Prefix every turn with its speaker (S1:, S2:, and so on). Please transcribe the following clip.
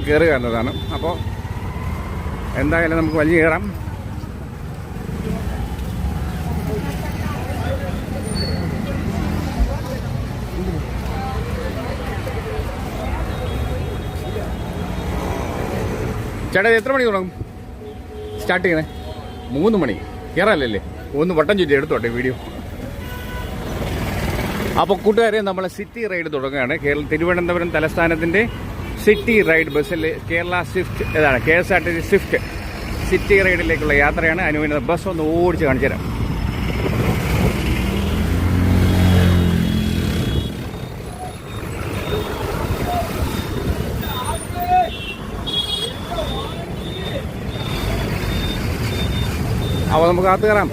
S1: കയറുക എന്നതാണ്. അപ്പോൾ എന്തായാലും നമുക്ക് വലിയ കയറാം. ചേട്ടാ എത്ര മണി തുടങ്ങും സ്റ്റാർട്ട് ചെയ്യണേ? 3 മണി. കയറാനല്ലേ? ഒന്ന് വട്ടം ചുറ്റി എടുത്തോട്ടെ വീഡിയോ. അപ്പോൾ കൂട്ടുകാരെ, നമ്മളെ സിറ്റി റൈഡ് തുടങ്ങുകയാണ്. തിരുവനന്തപുരം തലസ്ഥാനത്തിൻ്റെ സിറ്റി റൈഡ് ബസ്സിൽ കേരള സ്വിഫ്റ്റ് ഏതാണ് KSRTC സ്വിഫ്റ്റ് സിറ്റി റൈഡിലേക്കുള്ള യാത്രയാണ്. അനുവിന് ബസ് ഒന്ന് ഓടിച്ച് കാണിച്ചു തരാം. അപ്പോൾ നമുക്ക് കാത്തു കയറാം.